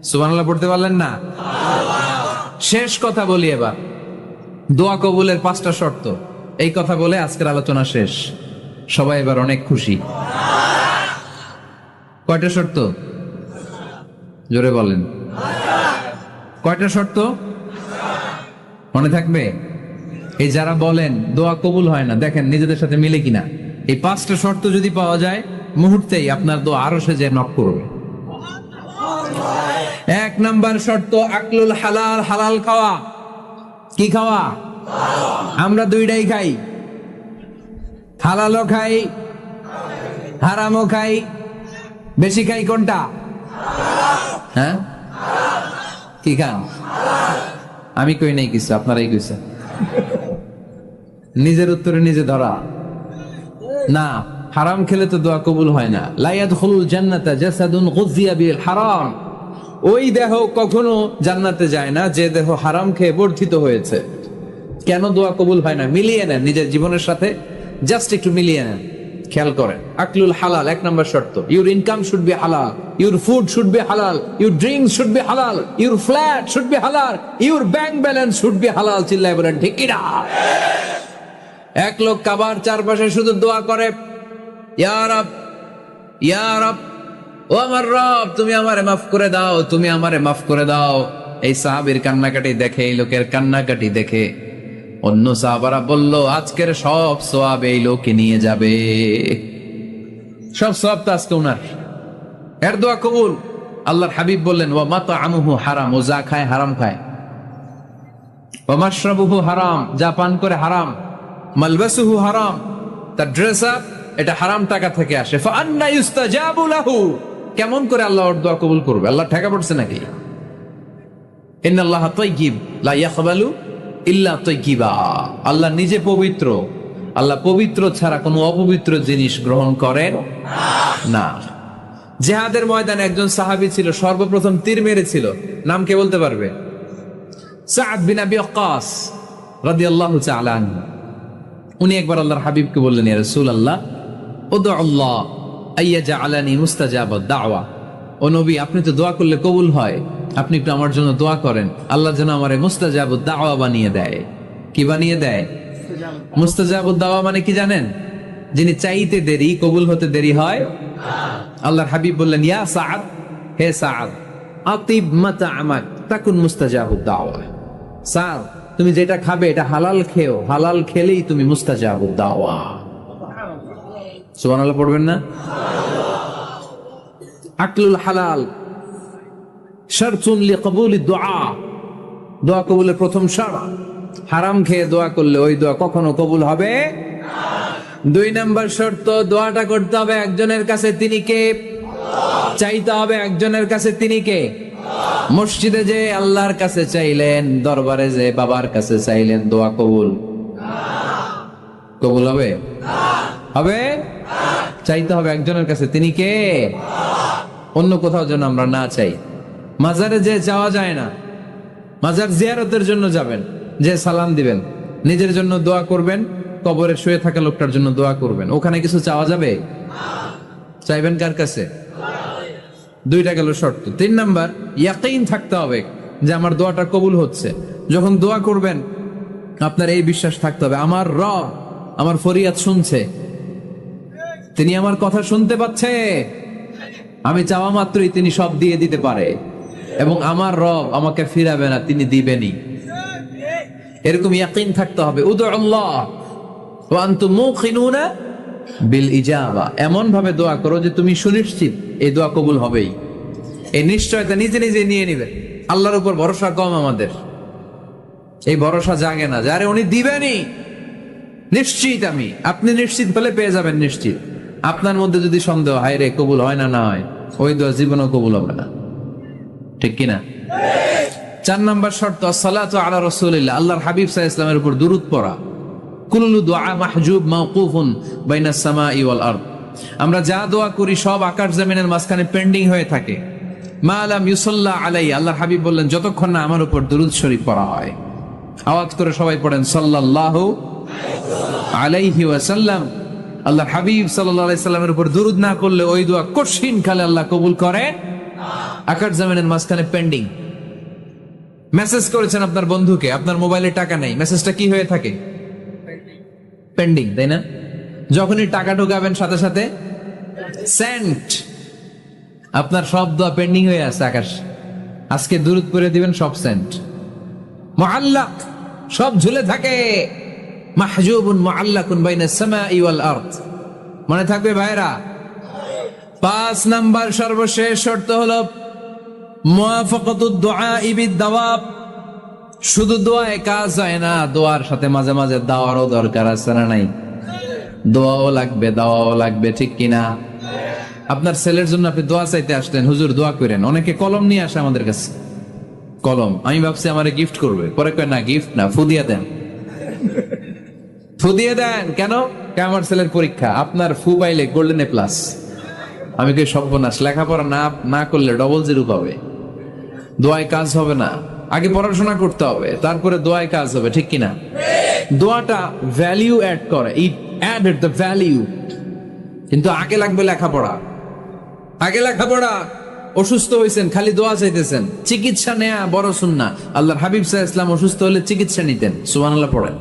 সুবহানাল্লাহ পড়তে পারলেন না? শেষ কথা বলি এবার, দোয়া কবুলের 5টা শর্ত। এই কথা বলে আজকের আলোচনা শেষ। সবাই এবার অনেক খুশি। কয়টা শর্ত? জোরে বলেন। কয়টা শর্ত মনে থাকবে? এই যারা বলেন দোয়া কবুল হয় না, দেখেন নিজেদের সাথে মিলে কিনা। এই 5টা শর্ত যদি পাওয়া যায়, মুহূর্তেই আপনার দোয়া আরো সে যে নক করবে। 1 নাম্বার শর্ত আকলুল হালাল, হালাল খাওয়া। কি খাওয়া? আমরা দুইটাই খাই, হালালও খাই হারামও খাই। বেশি খাই কোনটা? হ্যাঁ, কি খান? আমি কই নাই কিছু, আপনারাই কইছেন। নিজের উত্তরে নিজে ধরা না। হারাম খেলে তো দোয়া কবুল হয় না। লা ইয়াদখুলুল জান্নাতা জাসাদুন গুযিয়া বিল হারাম। ওই দেহ কখনো জান্নাতে যায় না যে দেহ হারাম খেয়ে বর্ধিত হয়েছে। কেন দোয়া কবুল হয় না? মিলিয়ে নেন নিজের জীবনের সাথে, জাস্ট একটু মিলিয়ে নেন, খেয়াল করেন। আকলুল হালাল 1 নম্বর শর্ত। ইউর ইনকাম শুড বি হালাল, ইউর ফুড শুড বি হালাল, ইউর ড্রিঙ্কস শুড বি হালাল, ইউর ফ্ল্যাট শুড বি হালাল, your bank balance should be হালাল। চিল্লায় বলেন ঠিক কি না? এক লোক কাবার চারপাশে শুধু দোয়া করে, ইয়া রব, ইয়া রব, ও আমার রব, তুমি আমারে মাফ করে দাও, তুমি আমারে মাফ করে দাও। এই সাহাবীর কান্নাকাটি দেখে, এই লোকের কান্নাকাটি দেখে অন্য সাহাবারা বলল, আজকের সব সওয়াব এই লোকে নিয়ে যাবে। সব সওয়াব তো আজকে উনার। এর দোয়া কবুল। আল্লাহর হাবিব বললেন, ওয়া মাতআমুহু হারাম, ও যা খায় হারাম খায়। ওয়া মাশরাবুহু হারাম, যা পান করে হারাম। মালবাসুহু হারাম, তার ড্রেস আপ এটা হারাম টাকা থেকে আসে। ফাআন্না ইউস্তাজাবু লাহু, কেমন করে আল্লাহ ওর দোয়া কবুল করবে? আল্লাহ ঠেকা পড়ছে নাকি? ইন্নাল্লাহা তাইয়্যিব লা ইয়াকবালু ইল্লা তাইয়্যিবা। আল্লাহ নিজে পবিত্র, আল্লাহ পবিত্র ছাড়া কোনো অপবিত্র জিনিস গ্রহণ করেন না। জিহাদের ময়দানে একজন সাহাবী ছিল, সর্বপ্রথম তীর মেরেছিল। নাম কে বলতে পারবে? সাদ বিন আবি ওয়াক্কাস রাদিয়াল্লাহু তাআলা আনহু। উনি একবার আল্লাহর হাবিবকে বললেন, ইয়া রাসূলুল্লাহ, উদউ আল্লাহ আইয়াজআলানি মুস্তাজাবাদ দাওয়া। ও নবী, আপনি তো দোয়া করলে কবুল হয়, আপনি একটু আমার জন্য দোয়া করেন, আল্লাহ যেন আমারে মুস্তাজাবুদ দাওয়া বানিয়ে দেয়। কি বানিয়ে দেয়? মুস্তাজাবুদ দাওয়া মানে কি জানেন? যিনি চাইতে দেরি, কবুল হতে দেরি হয়। আল্লাহর হাবিব বললেন, ইয়া সাদ, হে সাদ, আতিব মাতআমাক তাকুন মুস্তাজাবুদ দাওয়া। সাদ, তুমি যেটা খাবে এটা হালাল খেও, হালাল খেলেই তুমি মুস্তাজাবুদ দাওয়া। সুবহানাল্লাহ পড়বেন না? আকলুল হালাল শারতুন লিকবুলিদ দুআ, দোয়া কবুলের প্রথম শর্ত। হারাম খেয়ে দোয়া করলে ওই দোয়া কখনো কবুল হবে না। 2 নম্বর শর্ত, দোয়াটা করতে হবে একজনের কাছে, তিনি কে? চাইতে হবে একজনের কাছে, তিনি কে? মসজিদে যে আল্লাহর কাছে চাইলেন, দরবারে যে বাবার কাছে চাইলেন, দোয়া কবুল কবুল হবে? হবে? চাইতে হবে একজনের কাছে, তিনি কে? অন্য কোথাও যেন আমরা না চাই। মাজারে যে যাওয়া যায় না, মাজার জিয়ারতের জন্য যাবেন, যে সালাম দিবেন, নিজের জন্য দোয়া করবেন, কবরে শুয়ে থাকা লোকটার জন্য দোয়া করবেন। ওখানে কিছু চাওয়া যাবে? চাইবেন কার কাছে? 2টা গেল শর্ত। 3 নাম্বার, ইয়াকিন থাকতে হবে যে আমার দোয়াটা কবুল হচ্ছে। যখন দোয়া করবেন আপনার এই বিশ্বাস থাকতে হবে, আমার রব আমার ফরিয়াদ শুনছে, তিনি আমার কথা শুনতে পাচ্ছে, আমি চাওয়া মাত্রই তিনি সব দিয়ে দিতে পারে, এবং আমার রব আমাকে ফিরাবে না, তিনি দিবেনই। এরকম ইয়াকিন থাকতে হবে। উদউ আল্লাহ ওয়া আনতুম মুকিনুনা বিল ইজাবা, এমন ভাবে দোয়া করো যে তুমি সুনিশ্চিত এই দোয়া কবুল হবেই। এই নিশ্চয়তা নিজে নিজে নিয়ে নিবে। আল্লাহর উপর ভরসা কম আমাদের, এই ভরসা জাগে না যারে উনি দিবেনই, নিশ্চিত আমি। আপনি নিশ্চিত হলে পেয়ে যাবেন নিশ্চিত। আপনার মধ্যে যদি সন্দেহ, হায় রে কবুল হয় না, না হয়, ওই দোয়া জীবনও কবুল হবে না। ঠিক কিনা? 4 নম্বর শর্ত, আসসালাতু আলা রাসূলিল্লাহ, আল্লাহর হাবিব সাল্লাল্লাহু আলাইহি ওয়াসাল্লামের উপর দুরূদ পড়া। কুল্লু দুআ মাহজুব মাওকুফুন বাইনাস সামাই ওয়াল আরদ, আমরা যা দোয়া করি সব আকাশ জমিনের মাঝখানে পেন্ডিং হয়ে থাকে। মা লাম ইউসাল্লা আলাইহি, আল্লাহর হাবিব বললেন যতক্ষণ না আমার উপর দুরূদ শরীফ পড়া হয়। আওয়াজ করে সবাই পড়েন সাল্লাল্লাহু আলাইহি ওয়াসাল্লাম। আল্লাহর হাবিব সাল্লাল্লাহু আলাইহি সাল্লামের উপর দুরূদ না করলে ওই দোয়া কঠিন কালে আল্লাহ কবুল করে আকাশ জামিনের মাঝখানে পেন্ডিং। মেসেজ করেছেন আপনার বন্ধুকে, আপনার মোবাইলে টাকা নেই, মেসেজটা কি হয়ে থাকে? পেন্ডিং, তাই না? যখনই টাকা ঢোকাবেন সাথে সাথে সেন্ট। আপনার সব দোয়া পেন্ডিং হয়ে আছে আকাশ। আজকে দুরূদ করে দিবেন, সব সেন্ট। মুআল্লাক, সব ঝুলে থাকে। মাহজুবুন মুআল্লাকুন বাইনাস সামাই ওয়াল আরদ। মনে থাকবে ভাইরা? 5 নাম্বার সর্বশেষ শর্ত হলো মুওয়াফাকাতুদ দুআই বিদ-দাওয়াব। শুধু দোয়ায় কাজ হয় না, দোয়ার সাথে মাঝে মাঝে দাওয়ারও দরকার আছে না নাই? দোয়াও লাগবে, দাওয়াও লাগবে, ঠিক কিনা? আপনার ছেলের জন্য আপনি দোয়া চাইতে আসলেন, হুজুর দোয়া করেন। অনেকে কলম নিয়ে আসে আমাদের কাছে, কলম। আমি ভাবছি আমারে গিফট করবে, পরে কয় না, গিফট না, ফু দিয়ে দেন। ফু দিয়ে দেন কেন? আমার ছেলের পরীক্ষা, আপনার ফু পাইলে গোল্ডেন A+। আমি কই সর্বনাশ, লেখাপড়া না করলে ডবল 0 পাবে। দোয়ায় কাজ হবে না, আগে পড়াশোনা করতে হবে, তারপরে দোয়ায় কাজ হবে, ঠিক কিনা? দোয়াটা ভ্যালিউ অ্যাড করে, ইট অ্যাডেড দ্য ভ্যালিউ। কিন্তু আগে লাগবে লেখাপড়া, আগে লেখাপড়া। অসুস্থ হয়েছেন, খালি দোয়া চাইতেছেন। চিকিৎসা নেয়া বড় সুন্নাহ। আল্লাহর হাবিব সাল্লাল্লাহু আলাইহি ওয়াসাল্লাম অসুস্থ হলে চিকিৎসা নিতেন। সুবহানাল্লাহ পড়েন।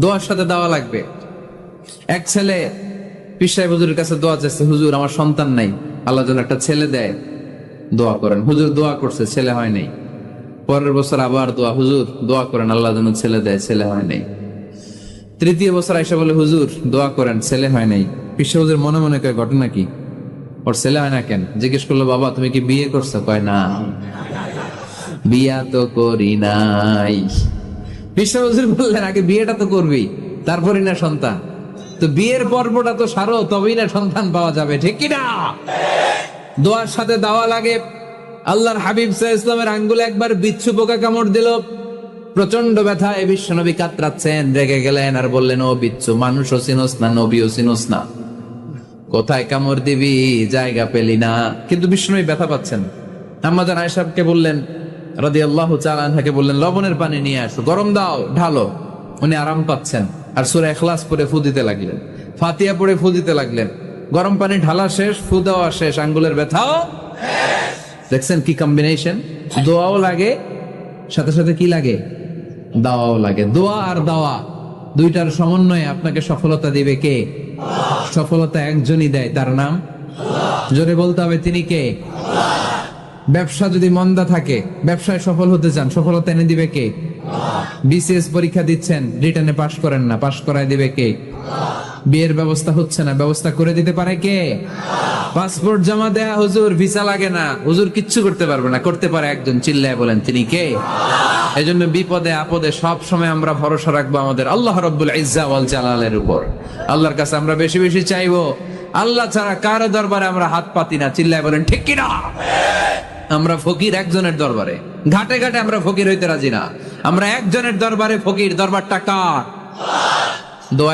দোয়ার সাথে দাওয়া লাগবে। এক ছেলে পীর সাহেব হুজুরের কাছে দোয়া চাইছে, হুজুর আমার সন্তান নাই, আল্লাহ যেন একটা ছেলে দেয়, দোয়া করেন। হুজুর দোয়া করছে, ছেলে হয় নাই। পরের বছর আবার দোয়া, হুজুর দোয়া করেন আল্লাহ যেন ছেলে দেয়, ছেলে হয় নাই। তৃতীয় বছর আইসা বলে, হুজুর দোয়া করেন, ছেলে হয় নাই। পীর সাহেব হুজুর মনে মনে কয়, ঘটনা কি? ওর ছেলে হয় না কেন? জিজ্ঞেস করলো, বাবা তুমি কি বিয়ে করছো? কয় না, বিয়া তো করি নাই। পীর সাহেব হুজুর বললেন, আগে বিয়েটা তো করবি, তারপরই না সন্তান। তো বিয়ের পর্বটা তো সারো, তবেই না সন্তান পাওয়া যাবে, ঠিক কিনা? দোয়ার সাথে দাওয়া লাগে। আল্লাহর হাবিব সাল্লাল্লাহু আলাইহি ওয়াসাল্লামের আঙ্গুলে একবার বিচ্ছু পোকা কামড় দিল, প্রচন্ড ব্যথা। এই বিশ্বনবী কাতরাচ্ছেন, রেগে গেলেন আর বললেন, ও বিচ্ছু, মানুষও চিনোস না, নবীও চিনোস না, কোথায় কামড় দিবি, জায়গা পেলি না। কিন্তু বিশ্বনবী ব্যথা পাচ্ছেন। আমাদের আয়েশাকে বললেন রাদিয়াল্লাহু তাআলা আনহাকে বললেন, লবণের পানি নিয়ে আসো, গরম দাও, ঢালো। উনি আরাম পাচ্ছেন আর সূরা ইখলাস পড়ে ফু দিতে লাগলেন, ফাতিহা পড়ে ফু দিতে লাগলেন। গরম পানি ঢালা শেষ, ফু দেওয়া শেষ, আঙ্গুলের ব্যথাও। দেখছেন কি কম্বিনেশন? দোয়াও লাগে, সাথে সাথে কি লাগে? দাওয়াও লাগে। দোয়া আর দাওয়া দুইটার সমন্বয়ে আপনাকে সফলতা দিবে কে? সফলতা একজনই দেয়, তার নাম জোরে বলতে হবে, তিনি কে? ব্যবসা যদি মন্দা থাকে, ব্যবসায় সফল হতে চান, সফলতা এনে দিবে কে? বিসিএস পরীক্ষা দিচ্ছেন, রিটেনে পাশ করেন না, পাশ করায় দিবে কে? বিয়ের ব্যবস্থা হচ্ছে না, ব্যবস্থা করে দিতে পারে কে? পাসপোর্ট জমা দেয়া, হুজুর ভিসা লাগে না, হুজুর কিচ্ছু করতে পারবে না, করতে পারে একজন, চিল্লায় বলেন তিনি কে? এজন্য বিপদে আপদে সব সময় আমরা ভরসা রাখবো আমাদের আল্লাহ রাব্বুল ইজ্জা ওয়াল জালালের উপর। আল্লাহর কাছে আমরা বেশি বেশি চাইবো। আল্লাহ ছাড়া কারো দরবারে আমরা হাত পাতি না, চিল্লায় বলেন ঠিক কিনা? আমরা ফকির একজনের দরবারে, ঘাটে ঘাটে আমরা ফকির হইতে রাজি না। আমরা একজনের দরবারে ফকির, দরবারটা কার? দোয়া